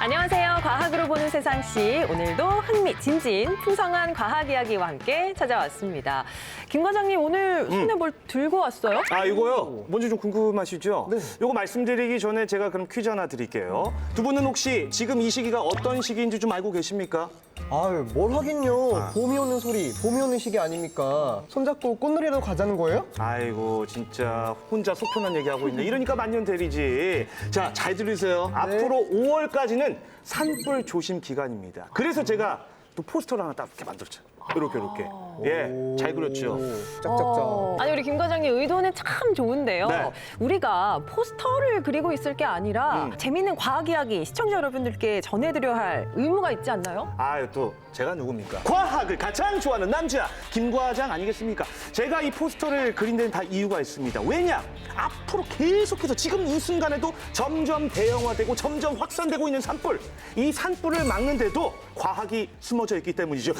안녕하세요. 과학으로 보는 세상시 오늘도 흥미진진 풍성한 과학 이야기와 함께 찾아왔습니다. 김 과장님 오늘 손에 뭘 들고 왔어요? 이거요? 뭔지 좀 궁금하시죠? 네. 이거 말씀드리기 전에 제가 그럼 퀴즈 하나 드릴게요. 두 분은 혹시 지금 이 시기가 어떤 시기인지 좀 알고 계십니까? 아유, 뭘 하긴요. 봄이 오는 소리, 봄이 오는 시기 아닙니까? 손잡고 꽃놀이라도 가자는 거예요? 아이고 진짜 혼자 속 편한 얘기하고 있네. 이러니까 만년대리지. 자, 잘 들으세요. 앞으로 5월까지는 산불 조심 기간입니다. 그래서 제가 또 포스터를 하나 딱 이렇게 만들었죠. 이렇게. 예, 잘 그렸죠. 짝짝짝. 아니 우리 김 과장님 의도는 참 좋은데요. 네. 우리가 포스터를 그리고 있을 게 아니라 재미있는 과학 이야기 시청자 여러분들께 전해드려야 할 의무가 있지 않나요? 또 제가 누굽니까? 과학을 가장 좋아하는 남자 김 과장 아니겠습니까? 제가 이 포스터를 그린 데는 다 이유가 있습니다. 왜냐? 앞으로 계속해서 지금 이 순간에도 점점 대형화되고 점점 확산되고 있는 산불. 이 산불을 막는데도 과학이 숨어져 있기 때문이죠.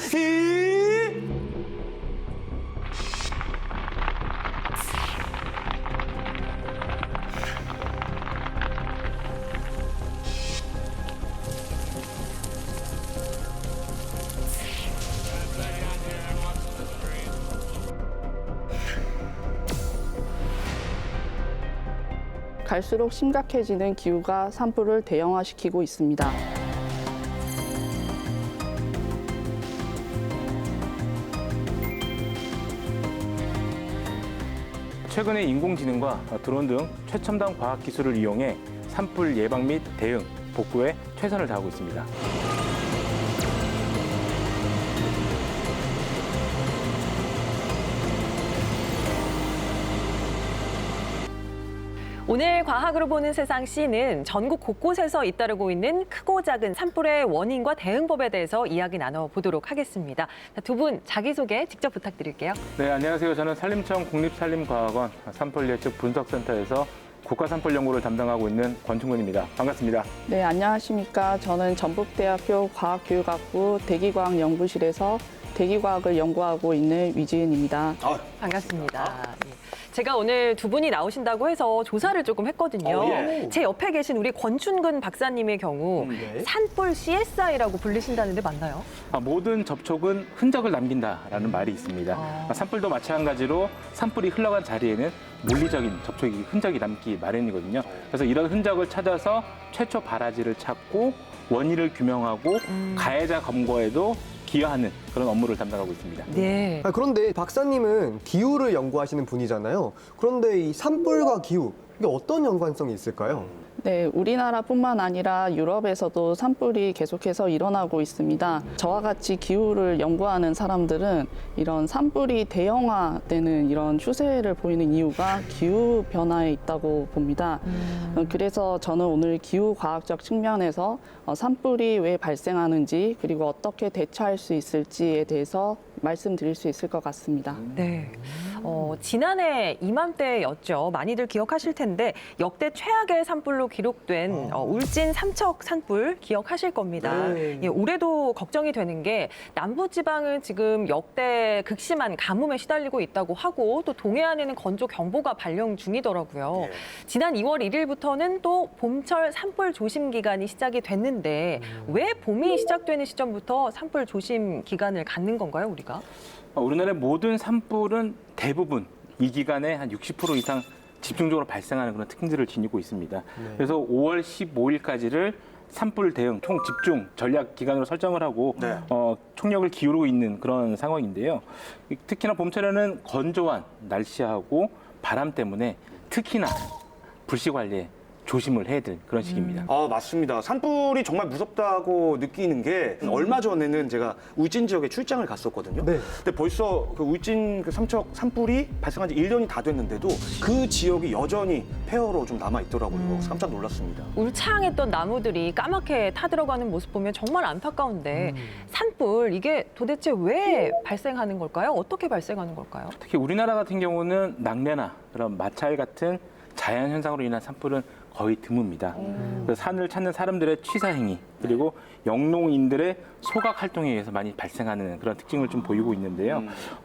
갈수록 심각해지는 기후가 산불을 대형화시키고 있습니다. 최근에 인공지능과 드론 등 최첨단 과학 기술을 이용해 산불 예방 및 대응, 복구에 최선을 다하고 있습니다. 오늘 과학으로 보는 세상 C는 전국 곳곳에서 잇따르고 있는 크고 작은 산불의 원인과 대응법에 대해서 이야기 나눠보도록 하겠습니다. 두 분 자기소개 직접 부탁드릴게요. 네, 안녕하세요. 저는 산림청 국립산림과학원 산불예측 분석센터에서 국가산불연구를 담당하고 있는 권충근입니다. 반갑습니다. 네, 안녕하십니까. 저는 전북대학교 과학교육학부 대기과학연구실에서 대기과학을 연구하고 있는 위지은입니다. 반갑습니다. 예. 제가 오늘 두 분이 나오신다고 해서 조사를 조금 했거든요. 제 옆에 계신 우리 권춘근 박사님의 경우 산불 CSI라고 불리신다는데 맞나요? 모든 접촉은 흔적을 남긴다라는 말이 있습니다. 산불도 마찬가지로 산불이 흘러간 자리에는 물리적인 접촉이 흔적이 남기 마련이거든요. 그래서 이런 흔적을 찾아서 최초 발화지를 찾고 원인을 규명하고 가해자 검거에도 기여하는 그런 업무를 담당하고 있습니다. 네. 그런데 박사님은 기후를 연구하시는 분이잖아요. 그런데 이 산불과 기후, 이게 어떤 연관성이 있을까요? 네, 우리나라뿐만 아니라 유럽에서도 산불이 계속해서 일어나고 있습니다. 저와 같이 기후를 연구하는 사람들은 이런 산불이 대형화되는 이런 추세를 보이는 이유가 기후 변화에 있다고 봅니다. 그래서 저는 오늘 기후 과학적 측면에서 산불이 왜 발생하는지 그리고 어떻게 대처할 수 있을지에 대해서 말씀드릴 수 있을 것 같습니다. 네. 지난해 이맘때였죠. 많이들 기억하실 텐데 역대 최악의 산불로 기록된 울진 삼척 산불 기억하실 겁니다. 네. 예, 올해도 걱정이 되는 게 남부지방은 지금 역대 극심한 가뭄에 시달리고 있다고 하고 또 동해안에는 건조 경보가 발령 중이더라고요. 지난 2월 1일부터는 또 봄철 산불 조심 기간이 시작이 됐는데 왜 봄이 시작되는 시점부터 산불 조심 기간을 갖는 건가요, 우리가? 우리나라의 모든 산불은 대부분 이 기간에 한 60% 이상 집중적으로 발생하는 그런 특징들을 지니고 있습니다. 그래서 5월 15일까지를 산불 대응 총 집중 전략 기간으로 설정을 하고 총력을 기울이고 있는 그런 상황인데요. 특히나 봄철에는 건조한 날씨하고 바람 때문에 특히나 불씨 관리에 조심을 해야 될 그런 시기입니다. 맞습니다. 산불이 정말 무섭다고 느끼는 게 얼마 전에는 제가 울진 지역에 출장을 갔었거든요. 네. 근데 벌써 그 울진 그 삼척 산불이 발생한 지 1년이 다 됐는데도 그 지역이 여전히 폐허로 좀 남아 있더라고요. 깜짝 놀랐습니다. 울창했던 나무들이 까맣게 타들어가는 모습 보면 정말 안타까운데 산불 이게 도대체 왜 발생하는 걸까요? 어떻게 발생하는 걸까요? 특히 우리나라 같은 경우는 낙뢰나 그런 마찰 같은 자연 현상으로 인한 산불은 거의 드뭅니다. 그래서 산을 찾는 사람들의 취사 행위 그리고 영농인들의 소각 활동에 의해서 많이 발생하는 그런 특징을 좀 보이고 있는데요.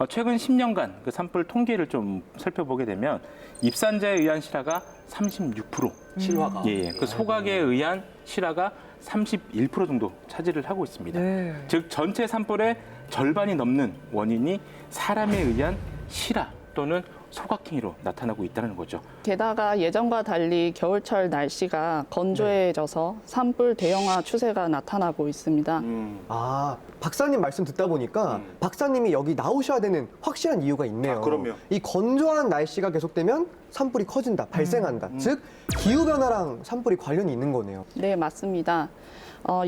최근 10년간 그 산불 통계를 좀 살펴보게 되면 입산자에 의한 실화가 36% 실화가. 예, 그 소각에 의한 실화가 31% 정도 차지를 하고 있습니다. 네. 즉 전체 산불의 절반이 넘는 원인이 사람에 의한 실화 또는 소각행위로 나타나고 있다는 거죠. 게다가 예전과 달리 겨울철 날씨가 건조해져서 산불 대형화 추세가 나타나고 있습니다. 아, 박사님 말씀 듣다 보니까 박사님이 여기 나오셔야 되는 확실한 이유가 있네요. 아, 그럼요. 이 건조한 날씨가 계속되면 산불이 커진다, 발생한다. 즉, 기후변화랑 산불이 관련이 있는 거네요. 네, 맞습니다.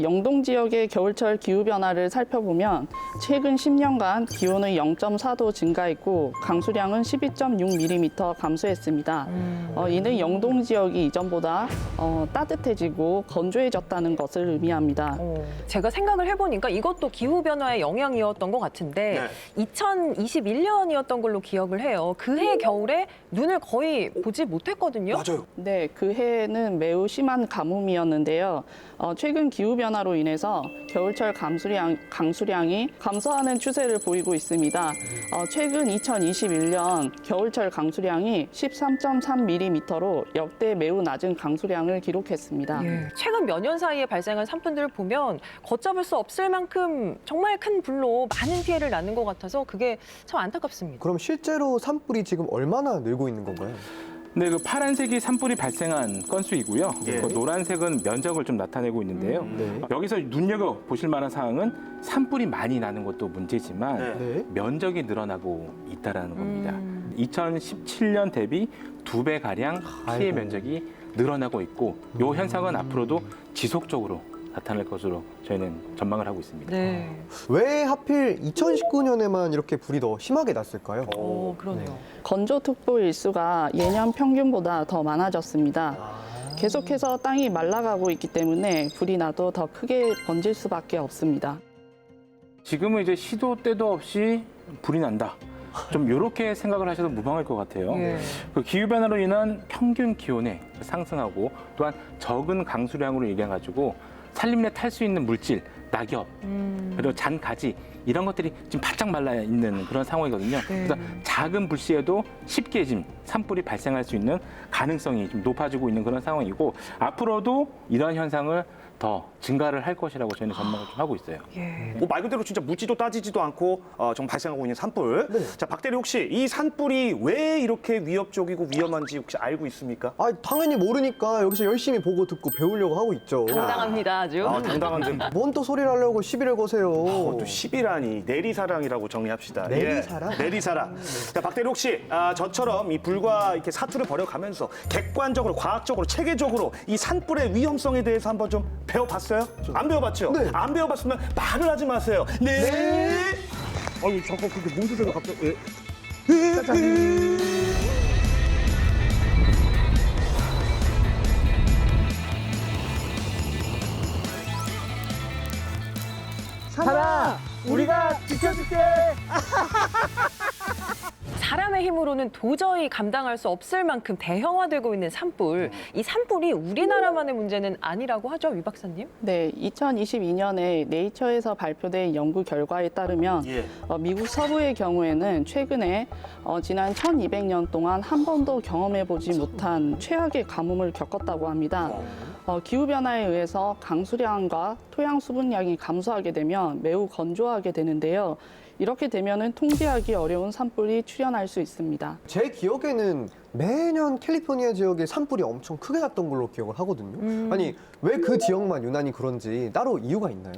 영동 지역의 겨울철 기후 변화를 살펴보면 최근 10년간 기온의 0.4도 증가했고 강수량은 12.6mm 감소했습니다. 이는 영동 지역이 이전보다 따뜻해지고 건조해졌다는 것을 의미합니다. 제가 생각을 해보니까 이것도 기후변화의 영향이었던 것 같은데 2021년이었던 걸로 기억을 해요. 그해 겨울에 눈을 거의 보지 못했거든요. 맞아요. 네, 그 해에는 매우 심한 가뭄이었는데요. 최근 기후 변화로 인해서 겨울철 강수량이 감소하는 추세를 보이고 있습니다. 최근 2021년 겨울철 강수량이 13.3mm로 역대 매우 낮은 강수량을 기록했습니다. 예, 최근 몇 년 사이에 발생한 산불들을 보면 걷잡을 수 없을 만큼 정말 큰 불로 많은 피해를 낳는 것 같아서 그게 참 안타깝습니다. 그럼 실제로 산불이 지금 얼마나 늘고 있는 건가요? 네, 그 파란색이 산불이 발생한 건수이고요. 예. 그 노란색은 면적을 좀 나타내고 있는데요. 네. 여기서 눈여겨 보실 만한 사항은 산불이 많이 나는 것도 문제지만 네. 면적이 늘어나고 있다라는 겁니다. 2017년 대비 2배 가량 피해 아이고. 면적이 늘어나고 있고 이 현상은 앞으로도 지속적으로 나타날 것으로 저희는 전망을 하고 있습니다. 네. 왜 하필 2019년에만 이렇게 불이 더 심하게 났을까요? 그러네요. 건조특보 일수가 예년 평균보다 더 많아졌습니다. 계속해서 땅이 말라가고 있기 때문에 불이 나도 더 크게 번질 수밖에 없습니다. 지금은 이제 시도 때도 없이 불이 난다. 좀 이렇게 생각을 하셔도 무방할 것 같아요. 예. 그 기후변화로 인한 평균 기온의 상승하고 또한 적은 강수량으로 인해 가지고 산림내 탈 수 있는 물질, 낙엽, 그리고 잔가지 이런 것들이 지금 바짝 말라 있는 그런 상황이거든요. 그래서 작은 불씨에도 쉽게 지금 산불이 발생할 수 있는 가능성이 좀 높아지고 있는 그런 상황이고 앞으로도 이런 현상을 더 증가를 할 것이라고 저희는 전망을 좀 하고 있어요. 예. 뭐 말 그대로 진짜 묻지도 따지지도 않고 정말 발생하고 있는 산불. 자, 박 대리 혹시 이 산불이 왜 이렇게 위협적이고 위험한지 혹시 알고 있습니까? 아, 당연히 모르니까 여기서 열심히 보고 듣고 배우려고 하고 있죠. 당당합니다, 아주. 당당한데. 뭔 또 소리를 하려고 시비를 거세요. 또 10이라니 내리사랑이라고 정리합시다. 내리사랑? 예, 내리사랑. 자, 박 대리 혹시 저처럼 이 불과 이렇게 사투를 벌여가면서 객관적으로, 과학적으로, 체계적으로 이 산불의 위험성에 대해서 한번 좀 배워봤어요? 안 배워봤죠? 네. 안 배워봤으면 말을 하지 마세요. 네. 아유, 잠깐 그게 뭔 소리가 갑자기? 살아! 우리가 지켜줄게! 사람의 힘으로는 도저히 감당할 수 없을 만큼 대형화되고 있는 산불. 이 산불이 우리나라만의 문제는 아니라고 하죠, 위 박사님? 네, 2022년에 네이처에서 발표된 연구 결과에 따르면 예. 미국 서부의 경우에는 최근에 지난 1200년 동안 한 번도 경험해보지 못한 최악의 가뭄을 겪었다고 합니다. 기후변화에 의해서 강수량과 토양 수분량이 감소하게 되면 매우 건조하게 되는데요. 이렇게 되면은 통제하기 어려운 산불이 출현할 수 있습니다. 제 기억에는 매년 캘리포니아 지역에 산불이 엄청 크게 났던 걸로 기억을 하거든요. 아니, 왜 그 지역만 유난히 그런지 따로 이유가 있나요?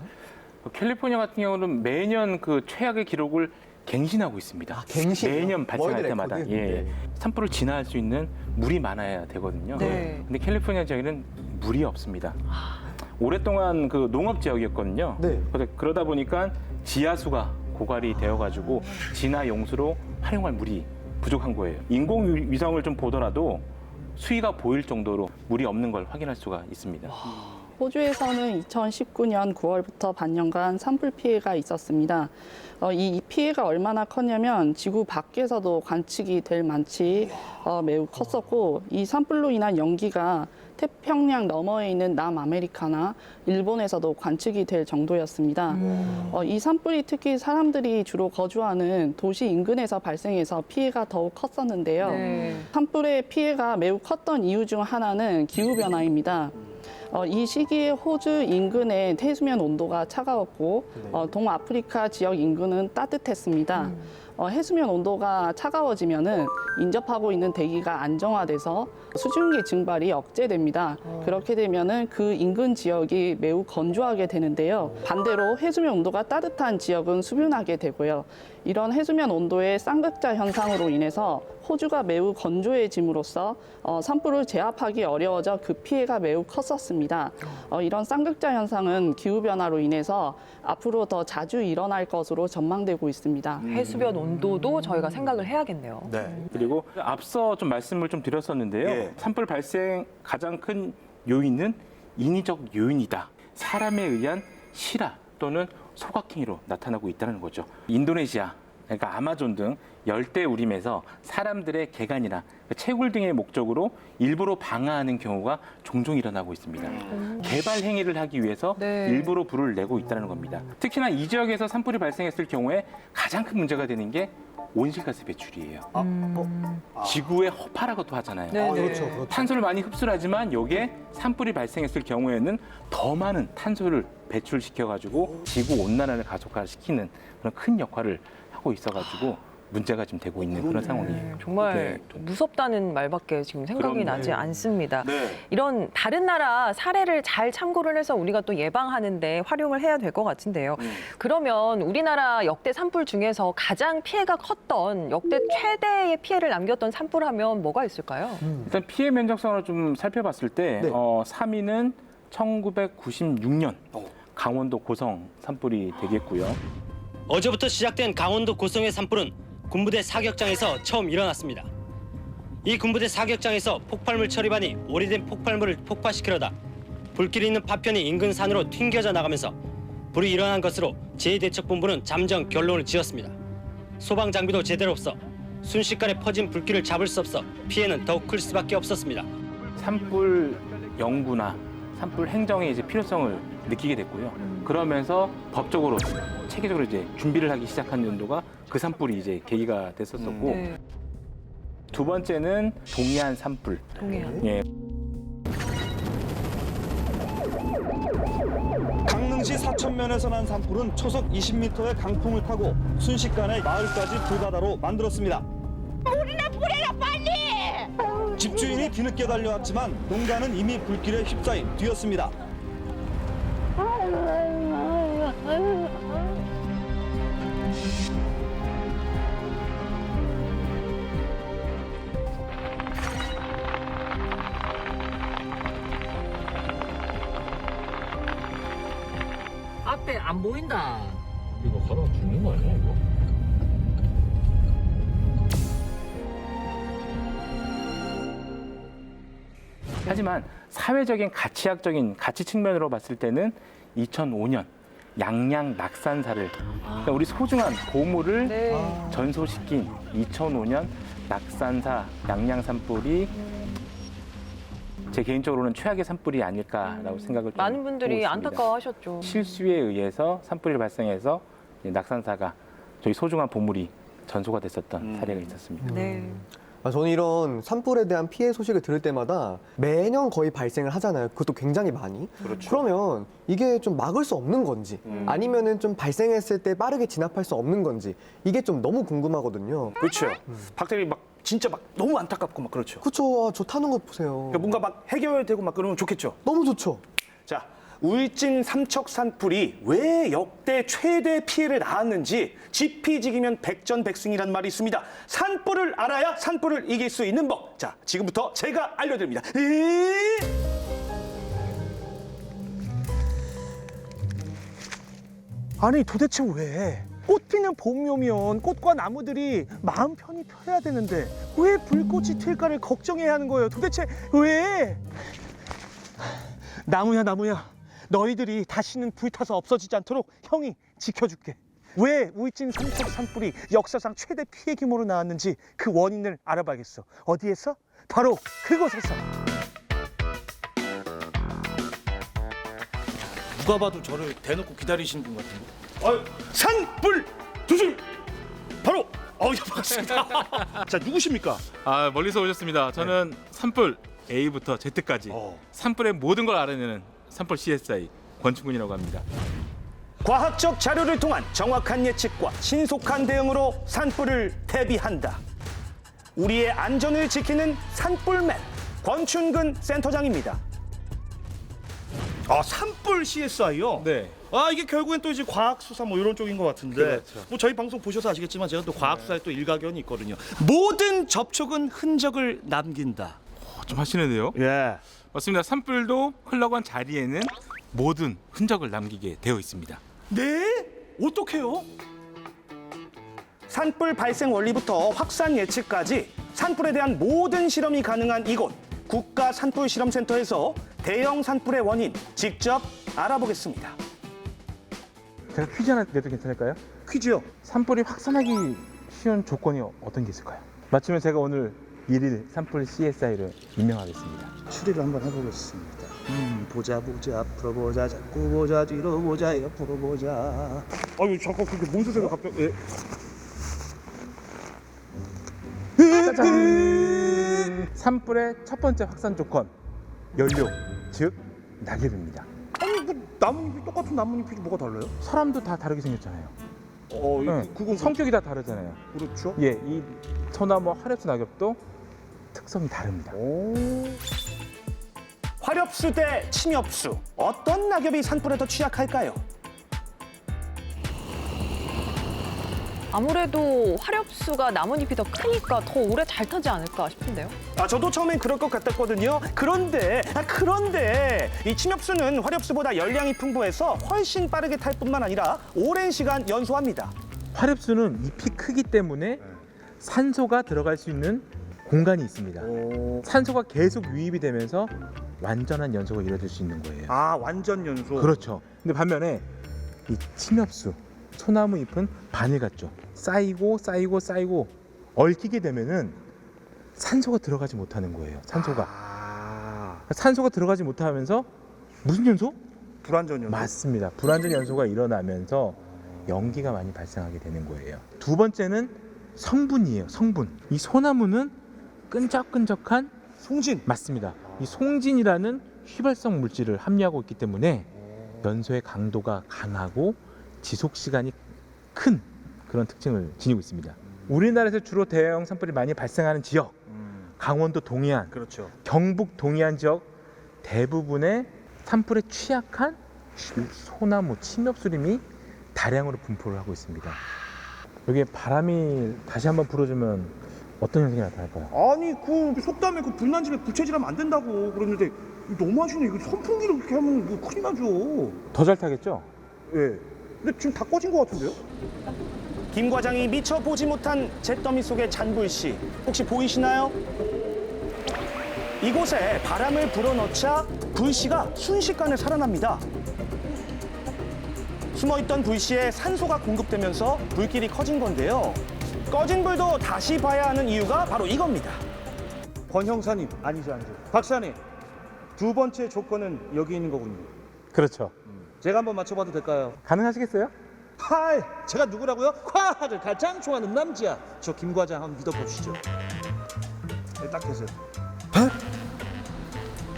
캘리포니아 같은 경우는 매년 그 최악의 기록을 갱신하고 있습니다. 갱신이요? 매년 발생할 월드 때마다 레코드? 예. 네. 산불을 진화할 수 있는 물이 많아야 되거든요. 네. 근데 캘리포니아 지역에는 물이 없습니다. 오랫동안 그 농업 지역이었거든요. 네. 그러다 보니까 지하수가 고갈이 되어가지고 진화 용수로 활용할 물이 부족한 거예요. 인공위성을 좀 보더라도 수위가 보일 정도로 물이 없는 걸 확인할 수가 있습니다. 호주에서는 2019년 9월부터 반년간 산불 피해가 있었습니다. 이 피해가 얼마나 컸냐면 지구 밖에서도 관측이 될 만치 매우 컸었고 이 산불로 인한 연기가 태평양 너머에 있는 남아메리카나 일본에서도 관측이 될 정도였습니다. 이 산불이 특히 사람들이 주로 거주하는 도시 인근에서 발생해서 피해가 더욱 컸었는데요. 네. 산불의 피해가 매우 컸던 이유 중 하나는 기후변화입니다. 이 시기에 호주 인근의 해수면 온도가 차가웠고 동아프리카 지역 인근은 따뜻했습니다. 해수면 온도가 차가워지면은 인접하고 있는 대기가 안정화돼서 수증기 증발이 억제됩니다. 그렇게 되면은 그 인근 지역이 매우 건조하게 되는데요. 반대로 해수면 온도가 따뜻한 지역은 수분하게 되고요. 이런 해수면 온도의 쌍극자 현상으로 인해서 호주가 매우 건조해짐으로써 산불을 제압하기 어려워져 그 피해가 매우 컸었습니다. 이런 쌍극자 현상은 기후변화로 인해서 앞으로 더 자주 일어날 것으로 전망되고 있습니다. 해수면 온도도 저희가 생각을 해야겠네요. 네. 그리고 앞서 좀 말씀을 좀 드렸었는데요. 예. 산불 발생 가장 큰 요인은 인위적 요인이다. 사람에 의한 실화 또는 소각행위로 나타나고 있다는 거죠. 인도네시아, 그러니까 아마존 등 열대 우림에서 사람들의 개간이나 채굴 등의 목적으로 일부러 방화하는 경우가 종종 일어나고 있습니다. 개발 행위를 하기 위해서 네. 일부러 불을 내고 있다는 겁니다. 특히나 이 지역에서 산불이 발생했을 경우에 가장 큰 문제가 되는 게 온실가스 배출이에요. 지구의 허파라고도 하잖아요. 네, 네. 그렇죠, 그렇죠. 탄소를 많이 흡수를 하지만 여기에 산불이 발생했을 경우에는 더 많은 탄소를 배출시켜가지고 지구 온난화를 가속화시키는 그런 큰 역할을 하고 있어가지고 문제가 지금 되고 있는 그런 상황이에요. 정말 네. 무섭다는 말밖에 지금 생각이 그럼요. 나지 않습니다. 네. 이런 다른 나라 사례를 잘 참고를 해서 우리가 또 예방하는데 활용을 해야 될 것 같은데요. 그러면 우리나라 역대 산불 중에서 가장 피해가 컸던 역대 최대의 피해를 남겼던 산불 하면 뭐가 있을까요? 일단 피해 면적성을 좀 살펴봤을 때 네. 3위는 1996년 강원도 고성 산불이 되겠고요. 어제부터 시작된 강원도 고성의 산불은 군부대 사격장에서 처음 일어났습니다. 이 군부대 사격장에서 폭발물 처리반이 오래된 폭발물을 폭파시키려다 불길이 있는 파편이 인근 산으로 튕겨져 나가면서 불이 일어난 것으로 제2대책본부는 잠정 결론을 지었습니다. 소방 장비도 제대로 없어 순식간에 퍼진 불길을 잡을 수 없어 피해는 더욱 클 수밖에 없었습니다. 산불 연구나 산불 행정의 이제 필요성을 느끼게 됐고요. 그러면서 법적으로 체계적으로 이제 준비를 하기 시작한 연도가 그 산불이 이제 계기가 됐었었고 네, 두 번째는 동해안 산불. 동해안. 예. 강릉시 사천면에서 난 산불은 초속 20m의 강풍을 타고 순식간에 마을까지 불바다로 만들었습니다. 우리나 불해라 빨리! 집주인이 뒤늦게 달려왔지만 농가는 이미 불길에 휩싸인 뒤였습니다. 앞에 안 보인다. 이거 가다가 죽는 거 아니야, 이거? 하지만 사회적인 가치학적인 가치 측면으로 봤을 때는 2005년 양양 낙산사를 그러니까 우리 소중한 보물을 네. 전소시킨 2005년 낙산사 양양 산불이 제 개인적으로는 최악의 산불이 아닐까라고 생각을 좀 많은 분들이 하고 있습니다. 안타까워하셨죠. 실수에 의해서 산불이 발생해서 이제 낙산사가 저희 소중한 보물이 전소가 됐었던 사례가 있었습니다. 네. 저는 이런 산불에 대한 피해 소식을 들을 때마다 매년 거의 발생을 하잖아요. 그것도 굉장히 많이. 그렇죠. 그러면 이게 좀 막을 수 없는 건지 아니면은 좀 발생했을 때 빠르게 진압할 수 없는 건지 이게 좀 너무 궁금하거든요. 그렇죠. 박대리 막 진짜 막 너무 안타깝고 막 그렇죠. 그쵸. 좋다는 거 보세요. 그러니까 뭔가 막 해결되고 막 그러면 좋겠죠. 너무 좋죠. 자, 울진 삼척 산불이 왜 역대 최대 피해를 낳았는지 지피지기면 백전백승이란 말이 있습니다. 산불을 알아야 산불을 이길 수 있는 법. 자, 지금부터 제가 알려드립니다. 아니 도대체 왜? 꽃 피는 봄이 오면 꽃과 나무들이 마음 편히 펴야 되는데 왜 불꽃이 튈까를 걱정해야 하는 거예요? 도대체 왜? 나무야 나무야 너희들이 다시는 불타서 없어지지 않도록 형이 지켜줄게. 왜 울진 삼척 산불이 역사상 최대 피해 규모로 나왔는지 그 원인을 알아봐야겠어. 어디에서? 바로 그곳에서. 누가 봐도 저를 대놓고 기다리시는 분 같은데. 산불 조심. 바로. 반갑습니다. 자, 누구십니까? 아, 멀리서 오셨습니다. 저는 산불 A부터 Z까지 산불의 모든 걸 알아내는 산불 CSI 권충군이라고 합니다. 과학적 자료를 통한 정확한 예측과 신속한 대응으로 산불을 대비한다. 우리의 안전을 지키는 산불맨 권춘근 센터장입니다. 산불 CSI요? 네. 이게 결국엔 또 이제 과학 수사 뭐 이런 쪽인 것 같은데. 그렇죠. 뭐 저희 방송 보셔서 아시겠지만 제가 또 과학 수사에 또 일가견이 있거든요. 모든 접촉은 흔적을 남긴다. 좀 하시는데요? 예. 맞습니다. 산불도 흘러간 자리에는 모든 흔적을 남기게 되어 있습니다. 네? 어떻게요? 산불 발생 원리부터 확산 예측까지 산불에 대한 모든 실험이 가능한 이곳 국가산불실험센터에서 대형 산불의 원인 직접 알아보겠습니다. 제가 퀴즈 하나 내도 괜찮을까요? 퀴즈요. 산불이 확산하기 쉬운 조건이 어떤 게 있을까요? 맞추면 제가 오늘 1일 산불 CSI를 임명하겠습니다. 추리를 한번 해보겠습니다. 보자 앞으로 보자 자꾸 보자 뒤로 보자 옆으로 보자. 아유 잠깐 그게 뭔 소리가 갑자기? 예. 짜잔! 산불의 첫 번째 확산 조건, 연료, 즉 낙엽입니다. 아니 뭐 나뭇잎이 똑같은 나뭇잎이 뭐가 달라요? 사람도 다 다르게 생겼잖아요. 네. 그건 성격이 다 다르잖아요. 그렇죠. 예, 이 소나무 화렵수 낙엽도 특성이 다릅니다. 화렵수 대 침엽수 어떤 낙엽이 산불에 더 취약할까요? 아무래도 화렵수가 나뭇잎이 더 크니까 더 오래 잘 타지 않을까 싶은데요. 저도 처음엔 그럴 것 같았거든요. 그런데 이 침엽수는 화렵수보다 열량이 풍부해서 훨씬 빠르게 탈 뿐만 아니라 오랜 시간 연소합니다. 화렵수는 잎이 크기 때문에 산소가 들어갈 수 있는 공간이 있습니다. 산소가 계속 유입이 되면서 완전한 연소가 이루어질 수 있는 거예요. 완전 연소. 그렇죠. 근데 반면에 이 침엽수, 소나무 잎은 바늘 같죠. 쌓이고 얽히게 되면은 산소가 들어가지 못하는 거예요. 산소가 들어가지 못하면서 무슨 연소? 불완전 연소. 맞습니다. 불완전 연소가 일어나면서 연기가 많이 발생하게 되는 거예요. 두 번째는 성분이에요. 성분. 이 소나무는 끈적끈적한 송진. 맞습니다. 이 송진이라는 휘발성 물질을 함유하고 있기 때문에 연소의 강도가 강하고 지속 시간이 큰 그런 특징을 지니고 있습니다. 우리나라에서 주로 대형 산불이 많이 발생하는 지역, 강원도 동해안, 그렇죠. 경북 동해안 지역 대부분의 산불에 취약한 소나무, 침엽수림이 다량으로 분포를 하고 있습니다. 여기에 바람이 다시 한번 불어주면 어떤 현상이 나타날까요? 아니 그 속담에 그 불난 집에 부채질하면 안 된다고 그러는데 너무하시네. 이거 선풍기를 그렇게 하면 이거 큰일 나죠. 더 잘 타겠죠? 예. 근데 지금 다 꺼진 것 같은데요? 김 과장이 미처 보지 못한 잿더미 속의 잔불씨 혹시 보이시나요? 이곳에 바람을 불어넣자 불씨가 순식간에 살아납니다. 숨어있던 불씨에 산소가 공급되면서 불길이 커진 건데요. 꺼진 불도 다시 봐야 하는 이유가 바로 이겁니다. 권 형사님 아니죠. 박사님 두 번째 조건은 여기 있는 거군요. 그렇죠. 제가 한번 맞춰봐도 될까요? 가능하시겠어요? 하이, 제가 누구라고요? 과학을 가장 좋아하는 남자. 저 김 과장 한번 믿어보시죠. 네, 딱 계세요.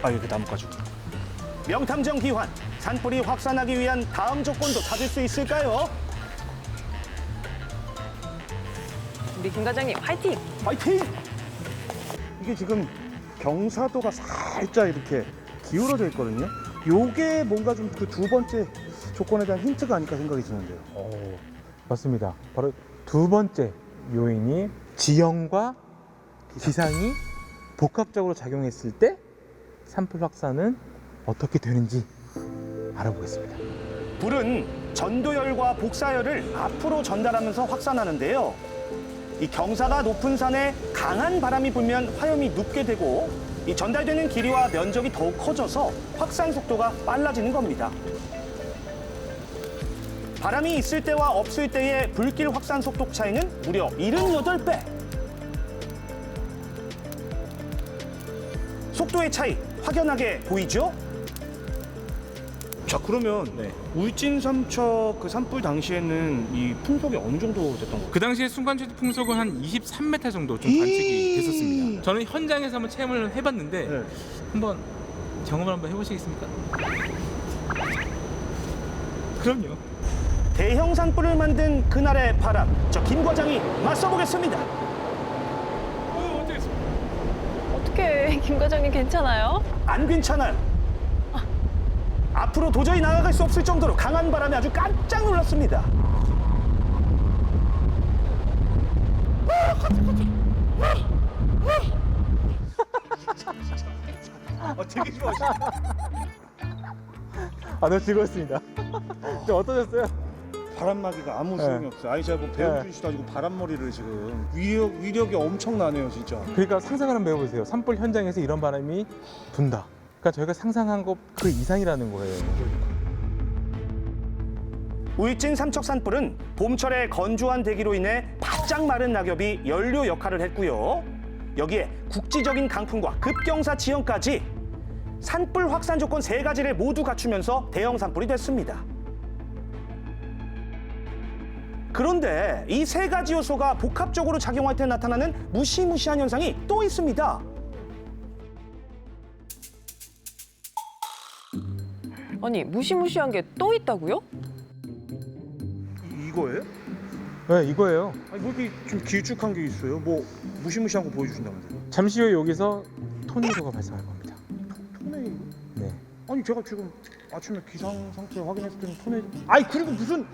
여기 나뭇가지. 명탐정 기환, 산불이 확산하기 위한 다음 조건도 찾을 수 있을까요? 우리 김 과장님 화이팅! 화이팅! 이게 지금 경사도가 살짝 이렇게 기울어져 있거든요. 요게 뭔가 좀 그 두 번째 조건에 대한 힌트가 아닐까 생각이 드는데요. 맞습니다. 바로 두 번째 요인이 지형과 기상이 복합적으로 작용했을 때 산불 확산은 어떻게 되는지 알아보겠습니다. 불은 전도열과 복사열을 앞으로 전달하면서 확산하는데요. 이 경사가 높은 산에 강한 바람이 불면 화염이 눕게 되고 이 전달되는 길이와 면적이 더욱 커져서 확산 속도가 빨라지는 겁니다. 바람이 있을 때와 없을 때의 불길 확산 속도 차이는 무려 78배. 속도의 차이 확연하게 보이죠? 자, 그러면 네. 울진 삼척 그 산불 당시에는 이 풍속이 어느 정도 됐던 거예요? 그 당시에 순간 최대 풍속은 한 23m 정도 좀 관측이 됐었습니다. 저는 현장에서 한번 체험을 해봤는데 네. 한번 경험을 한번 해보시겠습니까? 그럼요. 대형 산불을 만든 그날의 바람, 저 김 과장이 맞서보겠습니다. 어떻게 김 과장님 괜찮아요? 안 괜찮아요. 앞으로 도저히 나아갈 수 없을 정도로 강한 바람에 아주 깜짝 놀랐습니다. 되게 좋아하시네. 너무 즐거웠습니다. 좀 어떠셨어요? 바람막이가 아무 소용이 없어요. 아니 제가 뭐 배운 분이시도 아니고 바람머리를 지금 위력이 엄청나네요, 진짜. 그러니까 상상을 한번 해보세요. 산불 현장에서 이런 바람이 분다. 그러니까 저희가 상상한 것 그 이상이라는 거예요. 울진 삼척 산불은 봄철의 건조한 대기로 인해 바짝 마른 낙엽이 연료 역할을 했고요. 여기에 국지적인 강풍과 급경사 지형까지 산불 확산 조건 3가지를 모두 갖추면서 대형 산불이 됐습니다. 그런데 이 3가지 요소가 복합적으로 작용할 때 나타나는 무시무시한 현상이 또 있습니다. 아니, 무시무시한 게 또 있다고요? 이거예요? 네, 이거예요. 아니, 뭐 이렇게 좀 길쭉한 게 있어요? 뭐 무시무시한 거 보여주신다면서요? 잠시 후에 여기서 토네이도가 발생할 겁니다. 토네이도? 네. 아니 제가 지금 아침에 기상 상태 확인했을 때는 토네이도. 아니 그리고 무슨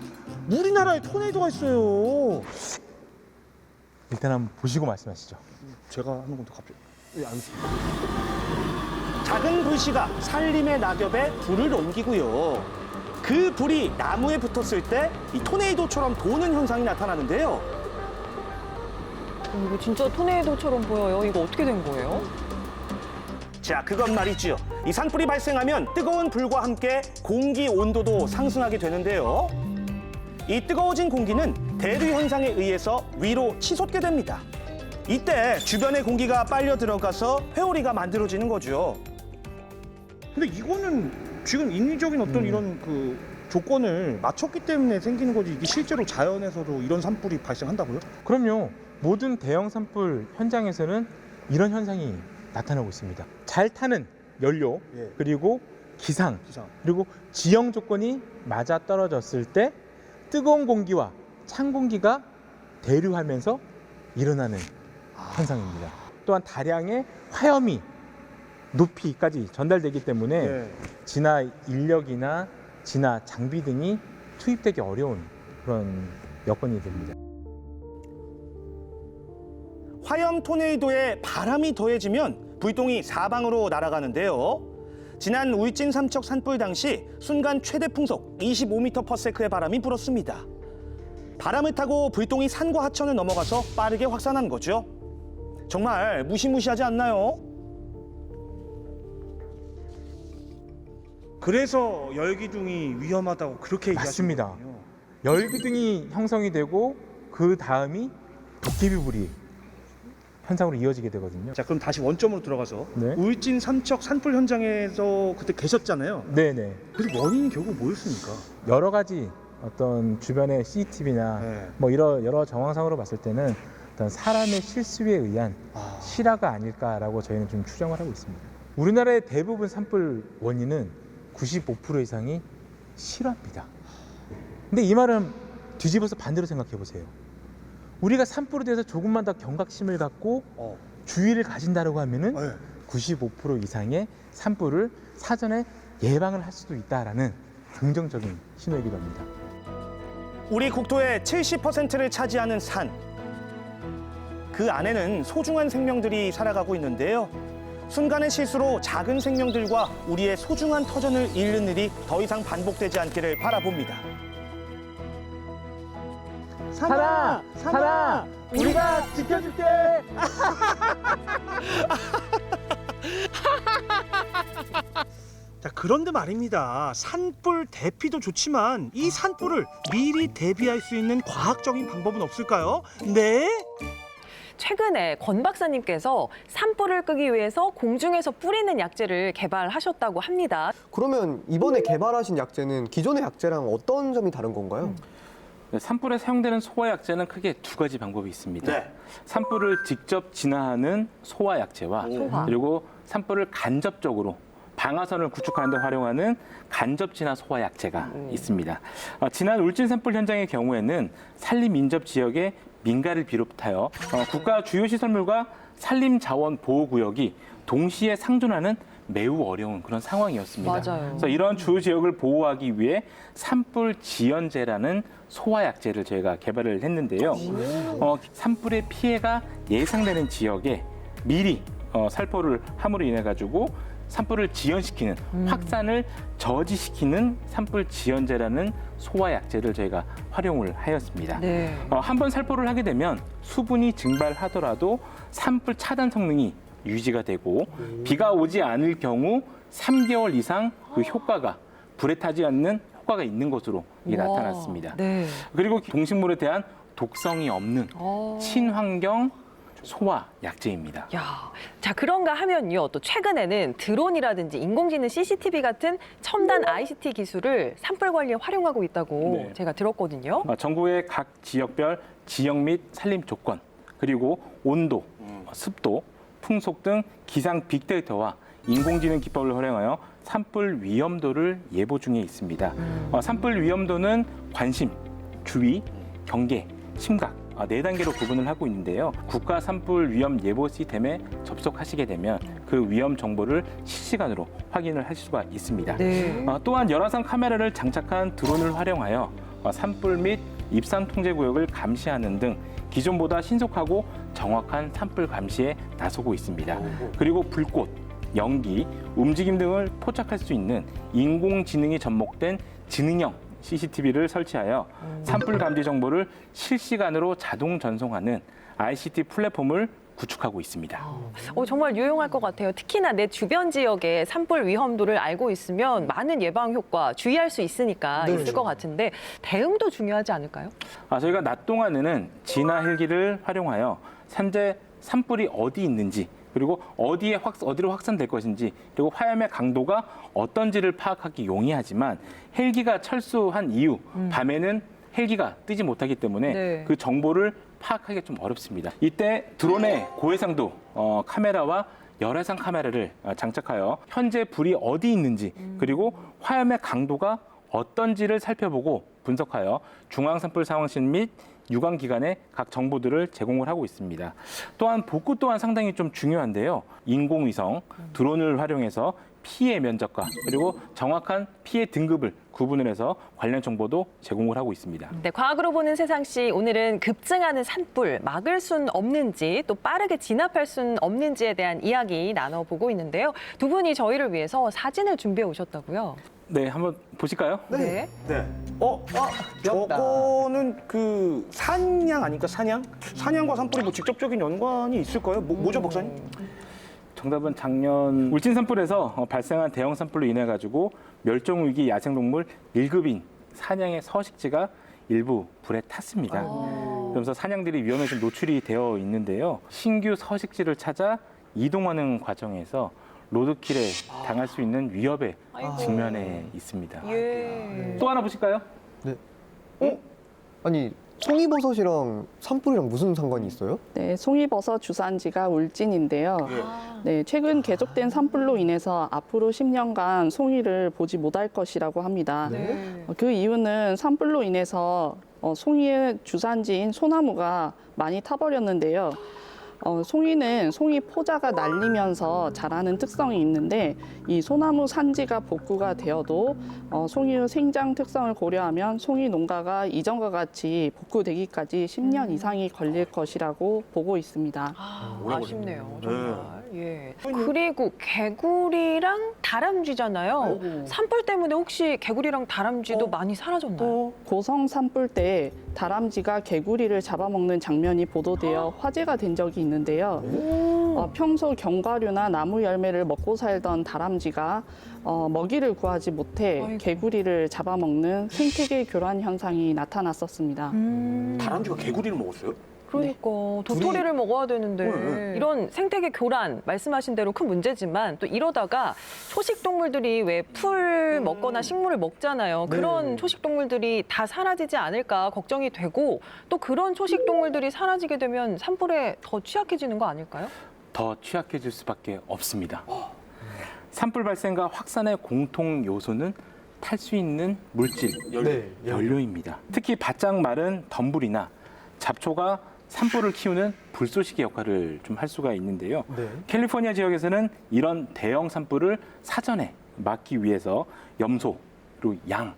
우리나라에 토네이도가 있어요. 일단 한번 보시고 말씀하시죠. 제가 하는 건데 갑자기. 예, 알겠습니다. 작은 불씨가 산림의 낙엽에 불을 옮기고요. 그 불이 나무에 붙었을 때 이 토네이도처럼 도는 현상이 나타나는데요. 이거 진짜 토네이도처럼 보여요. 이거 어떻게 된 거예요? 자, 그건 말이죠. 이 산불이 발생하면 뜨거운 불과 함께 공기 온도도 상승하게 되는데요. 이 뜨거워진 공기는 대류 현상에 의해서 위로 치솟게 됩니다. 이때 주변의 공기가 빨려 들어가서 회오리가 만들어지는 거죠. 근데 이거는 지금 인위적인 어떤 이런 그 조건을 맞췄기 때문에 생기는 거지, 이게 실제로 자연에서도 이런 산불이 발생한다고요? 그럼요. 모든 대형 산불 현장에서는 이런 현상이 나타나고 있습니다. 잘 타는 연료, 예. 그리고 기상, 그리고 지형 조건이 맞아 떨어졌을 때 뜨거운 공기와 찬 공기가 대류하면서 일어나는 현상입니다. 또한 다량의 화염이 높이까지 전달되기 때문에 예. 진화 인력이나 진화 장비 등이 투입되기 어려운 그런 여건이 됩니다. 화염 토네이도에 바람이 더해지면 불똥이 사방으로 날아가는데요. 지난 울진 삼척 산불 당시 순간 최대 풍속 25m/s의 바람이 불었습니다. 바람을 타고 불똥이 산과 하천을 넘어가서 빠르게 확산한 거죠. 정말 무시무시하지 않나요? 그래서 열기둥이 위험하다고 그렇게 맞습니다. 얘기하시는 거군요. 열기둥이 형성이 되고 그 다음이 도깨비불이 현상으로 이어지게 되거든요. 자, 그럼 다시 원점으로 들어가서 네. 울진 삼척 산불 현장에서 그때 계셨잖아요. 네네. 그래서 원인이 결국 뭐였습니까? 여러 가지 어떤 주변의 CCTV나 네. 뭐 여러 정황상으로 봤을 때는 어떤 사람의 실수에 의한 실화가 아닐까라고 저희는 좀 추정을 하고 있습니다. 우리나라의 대부분 산불 원인은 95% 이상이 실화입니다. 근데 이 말은 뒤집어서 반대로 생각해 보세요. 우리가 산불에 대해서 조금만 더 경각심을 갖고 주의를 가진다고 하면은 네. 95% 이상의 산불을 사전에 예방을 할 수도 있다라는 긍정적인 신호이기도 합니다. 우리 국토의 70%를 차지하는 산. 그 안에는 소중한 생명들이 살아가고 있는데요. 순간의 실수로 작은 생명들과 우리의 소중한 터전을 잃는 일이 더 이상 반복되지 않기를 바라봅니다. 산아, 우리가 지켜줄게. 자, 그런데 말입니다. 산불 대피도 좋지만 이 산불을 미리 대비할 수 있는 과학적인 방법은 없을까요? 네? 최근에 권 박사님께서 산불을 끄기 위해서 공중에서 뿌리는 약재를 개발하셨다고 합니다. 그러면 이번에 개발하신 약재는 기존의 약재랑 어떤 점이 다른 건가요? 산불에 사용되는 소화약재는 크게 두 가지 방법이 있습니다. 네. 산불을 직접 진화하는 소화약재와 소화. 그리고 산불을 간접적으로 방아선을 구축하는 데 활용하는 간접 진화 소화약재가 있습니다. 지난 울진 산불 현장의 경우에는 산림 인접 지역의 민가를 비롯하여 국가 주요 시설물과 산림 자원 보호 구역이 동시에 상존하는 매우 어려운 그런 상황이었습니다. 맞아요. 그래서 이런 주요 지역을 보호하기 위해 산불 지연제라는 소화약재를 저희가 개발을 했는데요. 산불의 피해가 예상되는 지역에 미리 살포를 함으로 인해 가지고 산불을 지연시키는 확산을 저지시키는 산불 지연제라는 소화약재를 저희가 활용을 하였습니다. 네. 한번 살포를 하게 되면 수분이 증발하더라도 산불 차단 성능이 유지가 되고 비가 오지 않을 경우 3개월 이상 그 효과가 불에 타지 않는 효과가 있는 것으로 이게 와, 나타났습니다. 네. 그리고 동식물에 대한 독성이 없는 친환경 소화 약재입니다. 야, 자 그런가 하면요. 또 최근에는 드론이라든지 인공지능 CCTV 같은 첨단 ICT 기술을 산불 관리에 활용하고 있다고 네. 제가 들었거든요. 전국의 각 지역별 지역 및 산림 조건 그리고 온도, 습도, 풍속 등 기상 빅데이터와 인공지능 기법을 활용하여 산불 위험도를 예보 중에 있습니다. 산불 위험도는 관심, 주의, 경계, 심각 4단계로 구분을 하고 있는데요. 국가 산불 위험 예보 시스템에 접속하시게 되면 그 위험 정보를 실시간으로 확인을 할 수가 있습니다. 네. 또한 열화상 카메라를 장착한 드론을 활용하여 산불 및 입산 통제 구역을 감시하는 등 기존보다 신속하고 정확한 산불 감시에 나서고 있습니다. 그리고 불꽃, 연기, 움직임 등을 포착할 수 있는 인공지능이 접목된 지능형 CCTV를 설치하여 산불 감지 정보를 실시간으로 자동 전송하는 ICT 플랫폼을 구축하고 있습니다. 정말 유용할 것 같아요. 특히나 내 주변 지역의 산불 위험도를 알고 있으면 많은 예방 효과 주의할 수 있으니까 있을 것 같은데 대응도 중요하지 않을까요? 저희가 낮 동안에는 진화 헬기를 활용하여 현재 산불이 어디 있는지 그리고 어디로 확산될 것인지 그리고 화염의 강도가 어떤지를 파악하기 용이하지만 헬기가 철수한 이후 밤에는 헬기가 뜨지 못하기 때문에 네. 그 정보를 파악하기가 좀 어렵습니다. 이때 드론의 고해상도 카메라와 열화상 카메라를 장착하여 현재 불이 어디 있는지 그리고 화염의 강도가 어떤지를 살펴보고 분석하여 중앙산불 상황실 및 유관기관에 각 정보들을 제공을 하고 있습니다. 또한 복구 또한 상당히 좀 중요한데요. 인공위성, 드론을 활용해서 피해 면적과 그리고 정확한 피해 등급을 구분을 해서 관련 정보도 제공을 하고 있습니다. 네, 과학으로 보는 세상시 오늘은 급증하는 산불 막을 순 없는지 또 빠르게 진압할 순 없는지에 대한 이야기 나눠보고 있는데요. 두 분이 저희를 위해서 사진을 준비해 오셨다고요? 네, 한번 보실까요? 네. 네. 귀엽다. 저거는 그 산양 아닙니까? 산양? 산양과 산불이 뭐 직접적인 연관이 있을까요? 뭐죠, 박사님? 정답은 작년 울진 산불에서 발생한 대형 산불로 인해 가지고 멸종 위기 야생동물 1급인 산양의 서식지가 일부 불에 탔습니다. 그러면서 산양들이 위험에 좀 노출이 되어 있는데요. 신규 서식지를 찾아 이동하는 과정에서 로드킬에 당할 수 있는 위협에 직면해 있습니다. 예. 또 하나 보실까요? 아니 송이버섯이랑 산불이랑 무슨 상관이 있어요? 네, 송이버섯 주산지가 울진인데요. 네, 최근 계속된 산불로 인해서 앞으로 10년간 송이를 보지 못할 것이라고 합니다. 네. 그 이유는 산불로 인해서 송이의 주산지인 소나무가 많이 타버렸는데요. 송이는 송이 포자가 날리면서 자라는 특성이 있는데 이 소나무 산지가 복구가 되어도 송이의 생장 특성을 고려하면 송이 농가가 이전과 같이 복구되기까지 10년 이상이 걸릴 것이라고 보고 있습니다. 아쉽네요, 정말. 예. 그리고 개구리랑 다람쥐잖아요. 산불 때문에 혹시 개구리랑 다람쥐도 많이 사라졌나요? 고성 산불 때 다람쥐가 개구리를 잡아먹는 장면이 보도되어 화제가 된 적이 있는데요. 평소 견과류나 나무 열매를 먹고 살던 다람쥐가 먹이를 구하지 못해 아이고. 개구리를 잡아먹는 생태계 교란 현상이 나타났었습니다. 다람쥐가 개구리를 먹었어요? 그러니까 도토리를 먹어야 되는데 이런 생태계 교란 말씀하신 대로 큰 문제지만 또 이러다가 초식 동물들이 왜 풀 먹거나 식물을 먹잖아요. 그런 초식 동물들이 다 사라지지 않을까 걱정이 되고 또 그런 초식 동물들이 사라지게 되면 산불에 더 취약해지는 거 아닐까요? 더 취약해질 수밖에 없습니다. 산불 발생과 확산의 공통 요소는 탈 수 있는 물질, 연료입니다. 특히 바짝 마른 덤불이나 잡초가 산불을 키우는 불쏘시개 역할을 좀 할 수가 있는데요. 캘리포니아 지역에서는 이런 대형 산불을 사전에 막기 위해서 염소, 그리고 양,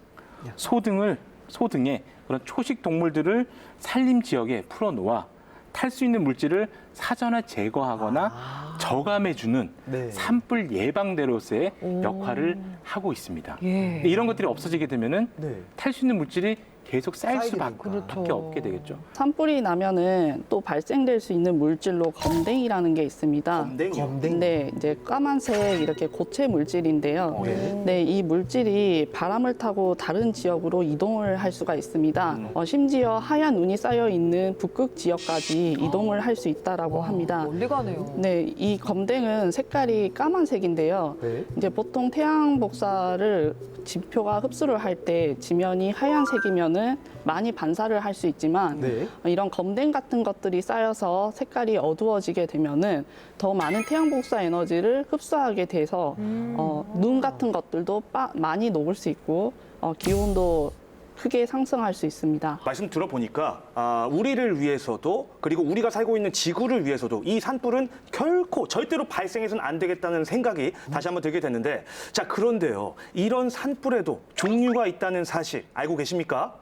소 등의 그런 초식 동물들을 산림 지역에 풀어놓아 탈 수 있는 물질을 사전에 제거하거나 저감해주는 산불 예방대로서의 역할을 하고 있습니다. 근데 이런 것들이 없어지게 되면은 탈 수 있는 물질이 계속 쌓일 수밖에 없게 되겠죠. 산불이 나면은 또 발생될 수 있는 물질로 검댕이라는 게 있습니다. 검댕이요? 네, 이제 까만색 이렇게 고체 물질인데요. 네, 이 물질이 바람을 타고 다른 지역으로 이동을 할 수가 있습니다. 심지어 하얀 눈이 쌓여 있는 북극 지역까지 이동을 할 수 있다라고 합니다. 멀리 가네요. 네, 이 검댕은 색깔이 까만색인데요. 이제 보통 태양 복사를 지표가 흡수를 할 때 지면이 하얀색이면은 많이 반사를 할 수 있지만 이런 검댕 같은 것들이 쌓여서 색깔이 어두워지게 되면은 더 많은 태양 복사 에너지를 흡수하게 돼서 눈 같은 것들도 많이 녹을 수 있고 기온도 크게 상승할 수 있습니다. 말씀 들어보니까 우리를 위해서도 그리고 우리가 살고 있는 지구를 위해서도 이 산불은 결코 절대로 발생해서는 안 되겠다는 생각이 다시 한번 들게 됐는데 자 그런데요. 이런 산불에도 종류가 있다는 사실 알고 계십니까?